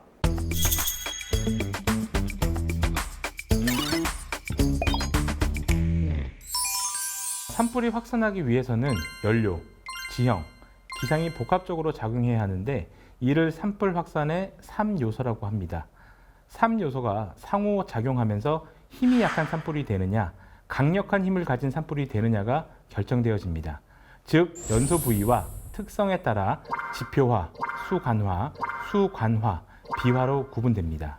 산불이 확산하기 위해서는 연료, 지형, 기상이 복합적으로 작용해야 하는데 이를 산불 확산의 3요소라고 합니다. 3요소가 상호작용하면서 힘이 약한 산불이 되느냐, 강력한 힘을 가진 산불이 되느냐가 결정되어집니다. 즉, 연소 부위와 특성에 따라 지표화, 수관화, 비화로 구분됩니다.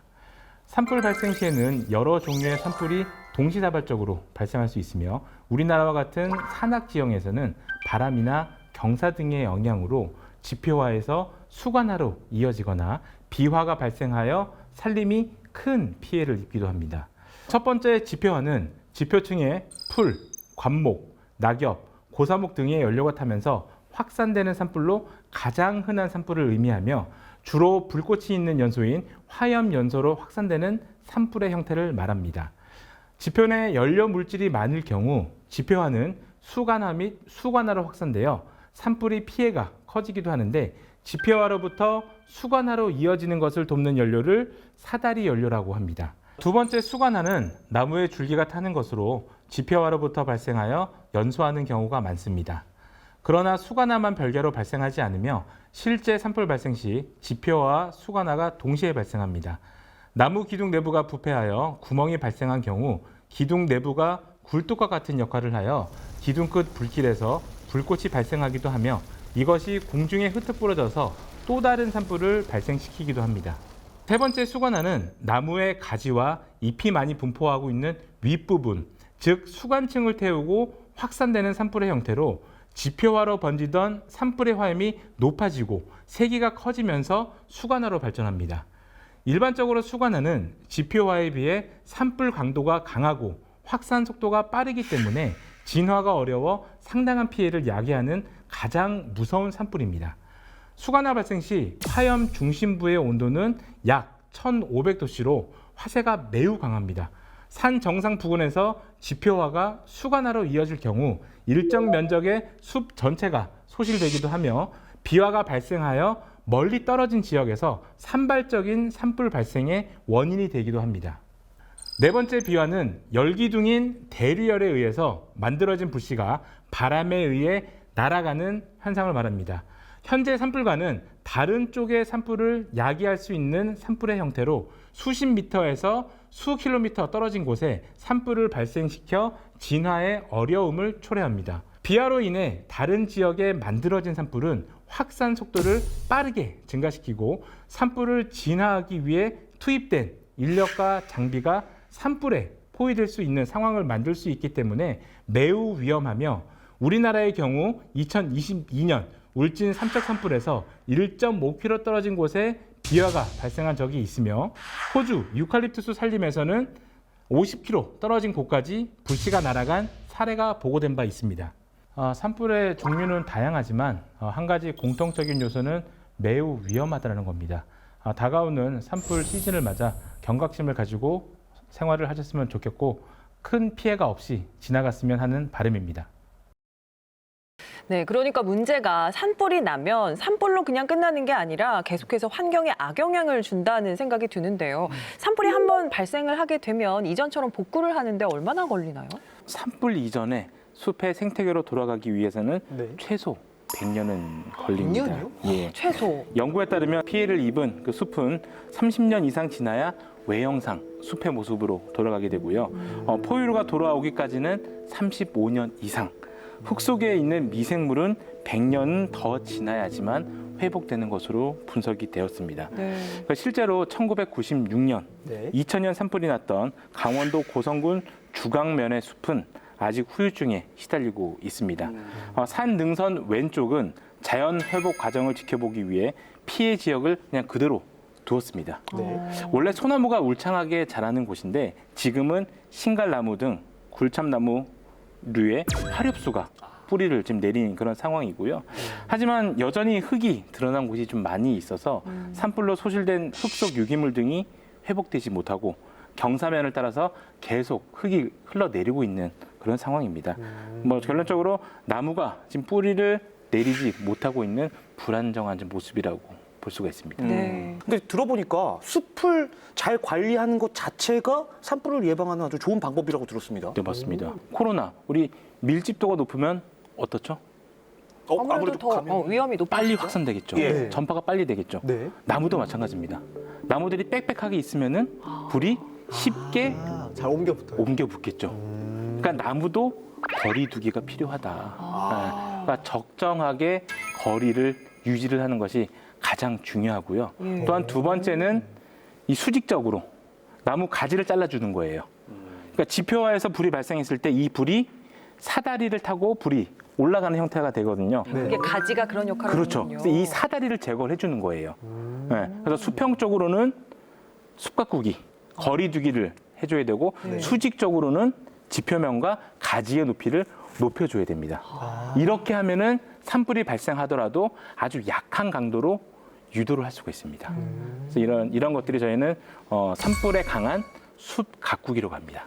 산불 발생 시에는 여러 종류의 산불이 동시다발적으로 발생할 수 있으며 우리나라와 같은 산악 지형에서는 바람이나 경사 등의 영향으로 지표화에서 수관화로 이어지거나 비화가 발생하여 산림이 큰 피해를 입기도 합니다. 첫 번째 지표화는 지표층에 풀, 관목, 낙엽, 고사목 등의 연료가 타면서 확산되는 산불로 가장 흔한 산불을 의미하며 주로 불꽃이 있는 연소인 화염연소로 확산되는 산불의 형태를 말합니다. 지표 내 연료 물질이 많을 경우 지표화는 수관화 및 수관화로 확산되어 산불의 피해가 커지기도 하는데 지표화로부터 수관화로 이어지는 것을 돕는 연료를 사다리 연료라고 합니다. 두 번째 수관화는 나무의 줄기가 타는 것으로 지표화로부터 발생하여 연소하는 경우가 많습니다. 그러나 수관화만 별개로 발생하지 않으며 실제 산불 발생 시 지표화와 수관화가 동시에 발생합니다. 나무 기둥 내부가 부패하여 구멍이 발생한 경우 기둥 내부가 굴뚝과 같은 역할을 하여 기둥 끝 불길에서 불꽃이 발생하기도 하며 이것이 공중에 흩어 뿌려져서 또 다른 산불을 발생시키기도 합니다. 세 번째 수관화는 나무의 가지와 잎이 많이 분포하고 있는 윗부분, 즉 수관층을 태우고 확산되는 산불의 형태로 지표화로 번지던 산불의 화염이 높아지고 세기가 커지면서 수관화로 발전합니다. 일반적으로 수관화는 지표화에 비해 산불 강도가 강하고 확산 속도가 빠르기 때문에 진화가 어려워 상당한 피해를 야기하는 가장 무서운 산불입니다. 수관화 발생 시 화염 중심부의 온도는 약 1500도씨로 화세가 매우 강합니다. 산 정상 부근에서 지표화가 수관화로 이어질 경우 일정 면적의 숲 전체가 소실되기도 하며 비화가 발생하여 멀리 떨어진 지역에서 산발적인 산불 발생의 원인이 되기도 합니다. 네 번째 비화는 열기둥인 대류열에 의해서 만들어진 불씨가 바람에 의해 날아가는 현상을 말합니다. 현재 산불과는 다른 쪽의 산불을 야기할 수 있는 산불의 형태로 수십 미터에서 수 킬로미터 떨어진 곳에 산불을 발생시켜 진화의 어려움을 초래합니다. 비화로 인해 다른 지역에 만들어진 산불은 확산 속도를 빠르게 증가시키고 산불을 진화하기 위해 투입된 인력과 장비가 산불에 포위될 수 있는 상황을 만들 수 있기 때문에 매우 위험하며 우리나라의 경우 2022년 울진 삼척 산불에서 1.5km 떨어진 곳에 비화가 발생한 적이 있으며 호주 유칼립투스 산림에서는 50km 떨어진 곳까지 불씨가 날아간 사례가 보고된 바 있습니다. 산불의 종류는 다양하지만 한 가지 공통적인 요소는 매우 위험하다는 겁니다. 다가오는 산불 시즌을 맞아 경각심을 가지고 생활을 하셨으면 좋겠고 큰 피해가 없이 지나갔으면 하는 바람입니다. 네, 그러니까 문제가 산불이 나면 산불로 그냥 끝나는 게 아니라 계속해서 환경에 악영향을 준다는 생각이 드는데요. 산불이 한번 발생을 하게 되면 이전처럼 복구를 하는데 얼마나 걸리나요? 산불 이전에 숲의 생태계로 돌아가기 위해서는 네. 최소 100년은 걸립니다. 100년이요? 예. 최소. 연구에 따르면 피해를 입은 그 숲은 30년 이상 지나야 외형상 숲의 모습으로 돌아가게 되고요. 포유류가 돌아오기까지는 35년 이상. 흙 속에 있는 미생물은 100년은 더 지나야지만 회복되는 것으로 분석이 되었습니다. 네. 그러니까 실제로 1996년, 네. 2000년 산불이 났던 강원도 고성군 주강면의 숲은 아직 후유증에 시달리고 있습니다. 산 능선 왼쪽은 자연 회복 과정을 지켜보기 위해 피해 지역을 그냥 그대로 두었습니다. 원래 소나무가 울창하게 자라는 곳인데 지금은 신갈나무 등 굴참나무류의 화렵수가 뿌리를 지금 내리는 그런 상황이고요. 하지만 여전히 흙이 드러난 곳이 좀 많이 있어서 산불로 소실된 흙 속 유기물 등이 회복되지 못하고 경사면을 따라서 계속 흙이 흘러내리고 있는 그런 상황입니다. 뭐 결론적으로 나무가 지금 뿌리를 내리지 못하고 있는 불안정한 모습이라고 볼 수가 있습니다. 네. 근데 들어보니까 숲을 잘 관리하는 것 자체가 산불을 예방하는 아주 좋은 방법이라고 들었습니다. 네, 맞습니다. 코로나, 우리 밀집도가 높으면 어떻죠? 아무래도 더 위험이 높아지죠. 빨리 확산되겠죠. 예. 전파가 빨리 되겠죠. 네. 나무도 마찬가지입니다. 나무들이 빽빽하게 있으면은 불이 쉽게 잘 옮겨 붙어요. 옮겨 붙겠죠. 그러니까 나무도 거리 두기가 필요하다. 네. 그러니까 적정하게 거리를 유지를 하는 것이 가장 중요하고요. 또한 두 번째는 이 수직적으로 나무 가지를 잘라주는 거예요. 그러니까 지표화에서 불이 발생했을 때 이 불이 사다리를 타고 불이 올라가는 형태가 되거든요. 이게 가지가 그런 역할을 그렇죠. 하는군요. 그래서 이 사다리를 제거를 해주는 거예요. 네. 그래서 수평적으로는 숲 가꾸기, 거리 두기를 해줘야 되고 수직적으로는 지표면과 가지의 높이를 높여줘야 됩니다. 이렇게 하면은 산불이 발생하더라도 아주 약한 강도로 유도를 할 수가 있습니다. 그래서 이런 것들이 저희는 산불에 강한 숲 가꾸기로 갑니다.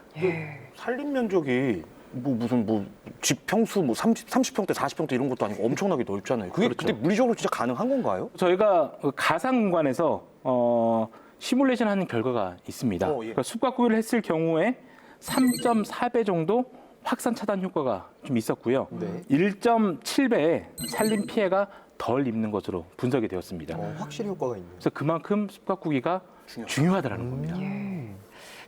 산림 면적이 무슨 집 평수 30평대, 40평대 이런 것도 아니고 엄청나게 넓잖아요. 그게 그렇죠. 그때 물리적으로 진짜 가능한 건가요? 저희가 가상 공간에서 시뮬레이션 하는 결과가 있습니다. 예. 그러니까 숲 가꾸기를 했을 경우에 3.4배 정도 확산 차단 효과가 좀 있었고요. 네. 1.7배의 산림 피해가 덜 입는 것으로 분석이 되었습니다. 확실히 효과가 있네요. 그래서 그만큼 숲 가꾸기가 중요하다는 겁니다.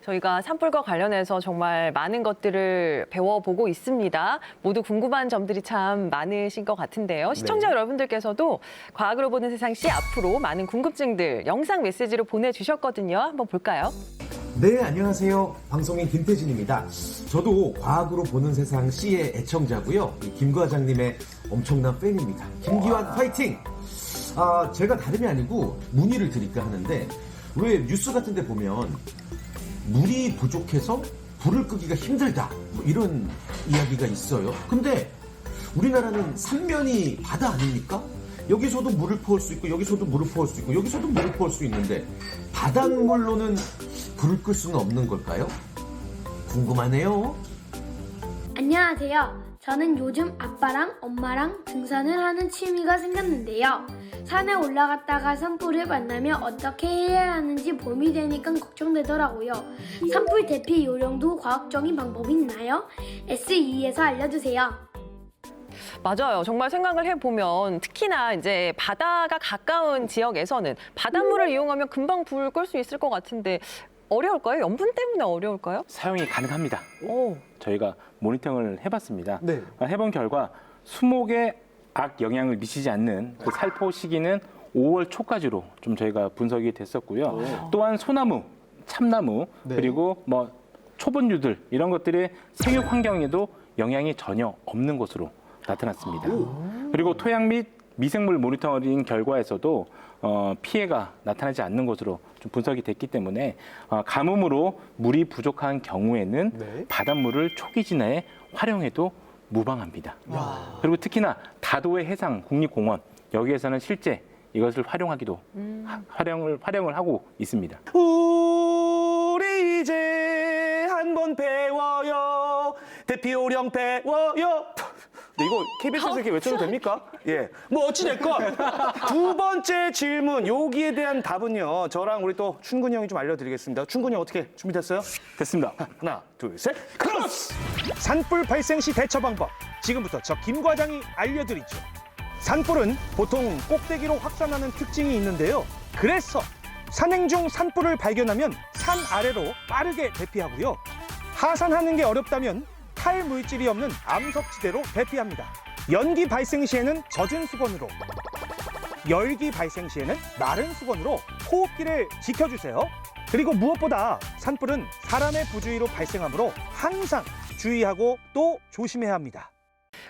저희가 산불과 관련해서 정말 많은 것들을 배워보고 있습니다. 모두 궁금한 점들이 참 많으신 것 같은데요. 시청자 여러분들께서도 과학으로 보는 세상 씨 앞으로 많은 궁금증들 영상 메시지로 보내주셨거든요. 한번 볼까요? 네, 안녕하세요. 방송인 김태진입니다. 저도 과학으로 보는 세상 C의 애청자고요. 김 과장님의 엄청난 팬입니다. 김기환 파이팅! 제가 다름이 아니고 문의를 드릴까 하는데 왜 뉴스 같은 데 보면 물이 부족해서 불을 끄기가 힘들다 뭐 이런 이야기가 있어요. 근데 우리나라는 삼면이 바다 아닙니까? 여기서도 물을 퍼올 수 있고 여기서도 물을 퍼올 수 있고 여기서도 물을 퍼올 수 있는데 바닷물로는 불을 끌 수는 없는 걸까요? 궁금하네요. 안녕하세요. 저는 요즘 아빠랑 엄마랑 등산을 하는 취미가 생겼는데요. 산에 올라갔다가 산불을 만나면 어떻게 해야 하는지 봄이 되니까 걱정되더라고요. 산불 대피 요령도 과학적인 방법이 있나요? SE에서 알려주세요. 맞아요. 정말 생각을 해보면 특히나 이제 바다가 가까운 지역에서는 바닷물을 이용하면 금방 불 끌 수 있을 것 같은데 어려울까요? 염분 때문에 어려울까요? 사용이 가능합니다. 오. 저희가 모니터링을 해봤습니다. 네. 해본 결과 수목에 악 영향을 미치지 않는 그 살포 시기는 5월 초까지로 좀 저희가 분석이 됐었고요. 또한 소나무, 참나무 네. 그리고 뭐 초본류들 이런 것들의 생육 환경에도 영향이 전혀 없는 것으로 나타났습니다. 그리고 토양 및 미생물 모니터링 결과에서도 피해가 나타나지 않는 것으로 좀 분석이 됐기 때문에 가뭄으로 물이 부족한 경우에는 네. 바닷물을 초기 진화에 활용해도 무방합니다. 그리고 특히나 다도해 해상 국립공원 여기에서는 실제 이것을 활용하기도 활용을 하고 있습니다. 우리 이제 한번 배워요. 대피요령 배워요. 네, 이거 KBS에서 이렇게 외쳐도 됩니까? 예. 뭐 어찌됐건 두 번째 질문 여기에 대한 답은요. 저랑 우리 또 춘근이 형이 좀 알려드리겠습니다. 춘근이 형 어떻게 준비됐어요? 됐습니다. 하나, 둘, 셋. 크로스! 산불 발생 시 대처 방법 지금부터 저 김 과장이 알려드리죠. 산불은 보통 꼭대기로 확산하는 특징이 있는데요. 그래서 산행 중 산불을 발견하면 산 아래로 빠르게 대피하고요. 하산하는 게 어렵다면 탈물질이 없는 암석지대로 대피합니다. 연기 발생 시에는 젖은 수건으로, 열기 발생 시에는 마른 수건으로 호흡기를 지켜주세요. 그리고 무엇보다 산불은 사람의 부주의로 발생하므로 항상 주의하고 또 조심해야 합니다.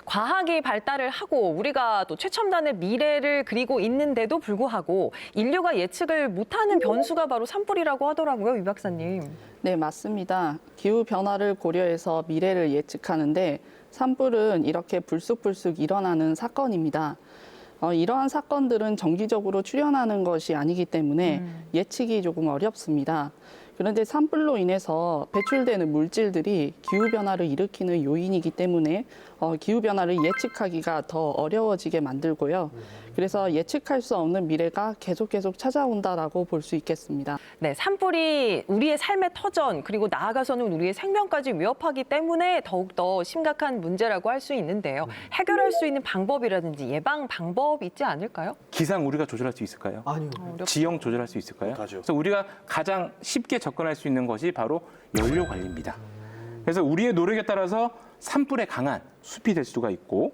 과학이 발달을 하고 우리가 또 최첨단의 미래를 그리고 있는데도 불구하고 인류가 예측을 못하는 변수가 바로 산불이라고 하더라고요, 유 박사님. 네, 맞습니다. 기후 변화를 고려해서 미래를 예측하는데 산불은 이렇게 불쑥불쑥 일어나는 사건입니다. 이러한 사건들은 정기적으로 출현하는 것이 아니기 때문에 예측이 조금 어렵습니다. 그런데 산불로 인해서 배출되는 물질들이 기후변화를 일으키는 요인이기 때문에 기후변화를 예측하기가 더 어려워지게 만들고요. 그래서 예측할 수 없는 미래가 계속 찾아온다라고 볼 수 있겠습니다. 네, 산불이 우리의 삶의 터전 그리고 나아가서는 우리의 생명까지 위협하기 때문에 더욱더 심각한 문제라고 할 수 있는데요. 해결할 수 있는 방법이라든지 예방 방법 있지 않을까요? 기상 우리가 조절할 수 있을까요? 아니요. 지형 조절할 수 있을까요? 그래서 우리가 가장 쉽게 접근할 수 있는 것이 바로 연료 관리입니다. 그래서 우리의 노력에 따라서 산불에 강한 숲이 될 수가 있고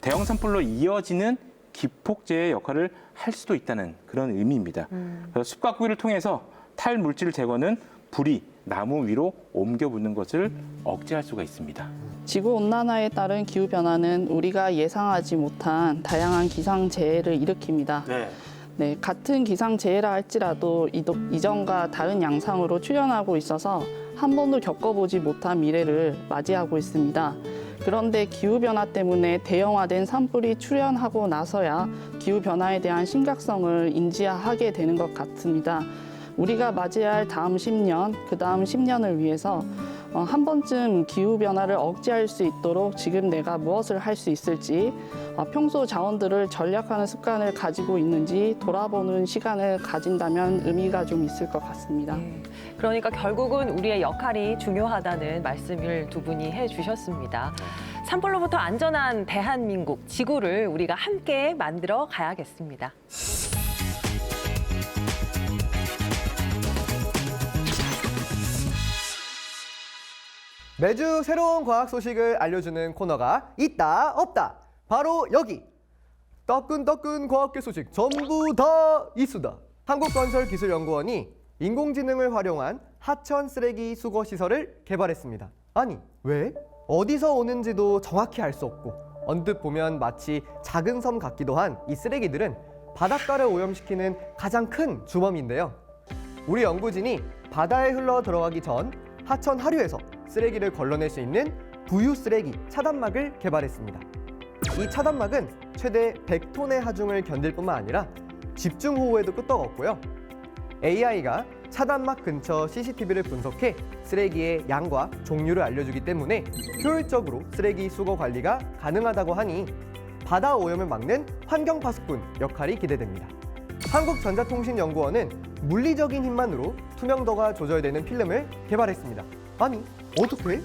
대형 산불로 이어지는 기폭제의 역할을 할 수도 있다는 그런 의미입니다. 그래서 숲 가꾸기를 통해서 탈물질 제거는 불이 나무 위로 옮겨 붙는 것을 억제할 수가 있습니다. 지구온난화에 따른 기후변화는 우리가 예상하지 못한 다양한 기상재해를 일으킵니다. 네, 같은 기상재해라 할지라도 이전과 다른 양상으로 출현하고 있어서 한 번도 겪어보지 못한 미래를 맞이하고 있습니다. 그런데 기후변화 때문에 대형화된 산불이 출현하고 나서야 기후변화에 대한 심각성을 인지하게 되는 것 같습니다. 우리가 맞이할 다음 10년, 그 다음 10년을 위해서 한 번쯤 기후변화를 억제할 수 있도록 지금 내가 무엇을 할 수 있을지, 평소 자원들을 전략하는 습관을 가지고 있는지 돌아보는 시간을 가진다면 의미가 좀 있을 것 같습니다. 그러니까 결국은 우리의 역할이 중요하다는 말씀을 두 분이 해주셨습니다. 산불로부터 안전한 대한민국, 지구를 우리가 함께 만들어 가야겠습니다. 매주 새로운 과학 소식을 알려주는 코너가 있다 없다 바로 여기 따끈따끈 과학계 소식 전부 다 있수다. 한국건설기술연구원이 인공지능을 활용한 하천 쓰레기 수거 시설을 개발했습니다. 아니 왜? 어디서 오는지도 정확히 알 수 없고 언뜻 보면 마치 작은 섬 같기도 한 이 쓰레기들은 바닷가를 오염시키는 가장 큰 주범인데요. 우리 연구진이 바다에 흘러 들어가기 전 하천 하류에서 쓰레기를 걸러낼 수 있는 부유 쓰레기 차단막을 개발했습니다. 이 차단막은 최대 100톤의 하중을 견딜 뿐만 아니라 집중호우에도 끄떡없고요. AI가 차단막 근처 CCTV를 분석해 쓰레기의 양과 종류를 알려주기 때문에 효율적으로 쓰레기 수거 관리가 가능하다고 하니 바다 오염을 막는 환경 파수꾼 역할이 기대됩니다. 한국전자통신연구원은 물리적인 힘만으로 투명도가 조절되는 필름을 개발했습니다. 아니, 어떻게?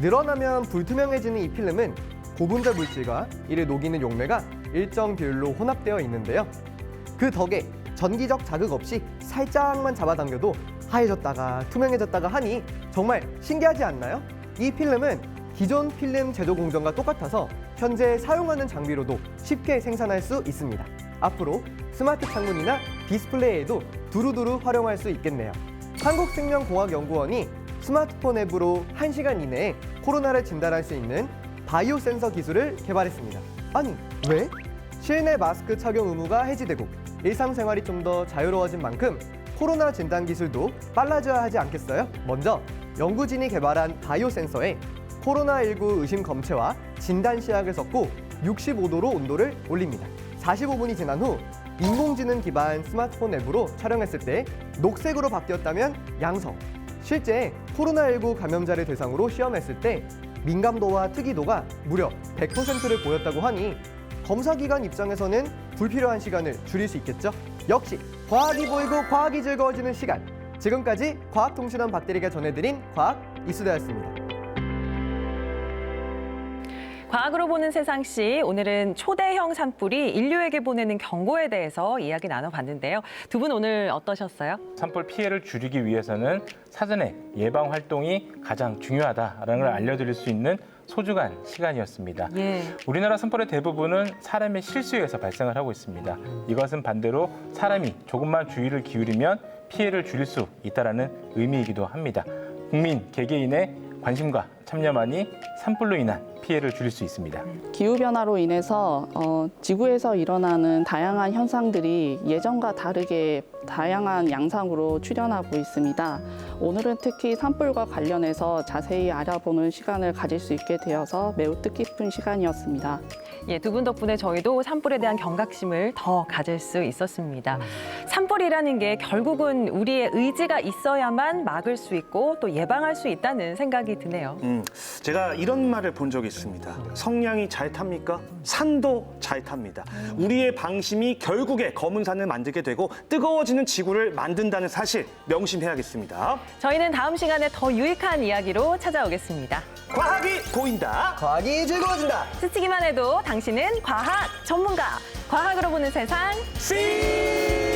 늘어나면 불투명해지는 이 필름은 고분자 물질과 이를 녹이는 용매가 일정 비율로 혼합되어 있는데요. 그 덕에 전기적 자극 없이 살짝만 잡아당겨도 하얘졌다가 투명해졌다가 하니 정말 신기하지 않나요? 이 필름은 기존 필름 제조 공정과 똑같아서 현재 사용하는 장비로도 쉽게 생산할 수 있습니다. 앞으로 스마트 창문이나 디스플레이에도 두루두루 활용할 수 있겠네요. 한국생명공학연구원이 스마트폰 앱으로 1시간 이내에 코로나를 진단할 수 있는 바이오 센서 기술을 개발했습니다. 아니, 왜? 실내 마스크 착용 의무가 해지되고 일상생활이 좀 더 자유로워진 만큼 코로나 진단 기술도 빨라져야 하지 않겠어요? 먼저 연구진이 개발한 바이오 센서에 코로나19 의심 검체와 진단 시약을 섞고 65도로 온도를 올립니다. 45분이 지난 후 인공지능 기반 스마트폰 앱으로 촬영했을 때 녹색으로 바뀌었다면 양성. 실제 코로나19 감염자를 대상으로 시험했을 때 민감도와 특이도가 무려 100%를 보였다고 하니 검사 기관 입장에서는 불필요한 시간을 줄일 수 있겠죠? 역시 과학이 보이고 과학이 즐거워지는 시간. 지금까지 과학통신원 박대리가 전해드린 과학 이수다였습니다. 과학으로 보는 세상시 오늘은 초대형 산불이 인류에게 보내는 경고에 대해서 이야기 나눠봤는데요. 두 분 오늘 어떠셨어요? 산불 피해를 줄이기 위해서는 사전에 예방 활동이 가장 중요하다라는 걸 알려드릴 수 있는 소중한 시간이었습니다. 예. 우리나라 산불의 대부분은 사람의 실수에 의해서 발생을 하고 있습니다. 이것은 반대로 사람이 조금만 주의를 기울이면 피해를 줄일 수 있다는 의미이기도 합니다. 국민 개개인의 관심과 참여만이 산불로 인한 피해를 줄일 수 있습니다. 기후변화로 인해서 지구에서 일어나는 다양한 현상들이 예전과 다르게 다양한 양상으로 출현하고 있습니다. 오늘은 특히 산불과 관련해서 자세히 알아보는 시간을 가질 수 있게 되어서 매우 뜻깊은 시간이었습니다. 예, 두 분 덕분에 저희도 산불에 대한 경각심을 더 가질 수 있었습니다. 산불이라는 게 결국은 우리의 의지가 있어야만 막을 수 있고 또 예방할 수 있다는 생각이 드네요. 제가 이런 말을 본 적이 있습니다. 성냥이 잘 탑니까? 산도 잘 탑니다. 우리의 방심이 결국에 검은 산을 만들게 되고 뜨거워지는 지구를 만든다는 사실 명심해야겠습니다. 저희는 다음 시간에 더 유익한 이야기로 찾아오겠습니다. 과학이 보인다. 과학이 즐거워진다. 스치기만 해도 당신은 과학 전문가. 과학으로 보는 세상. 씨!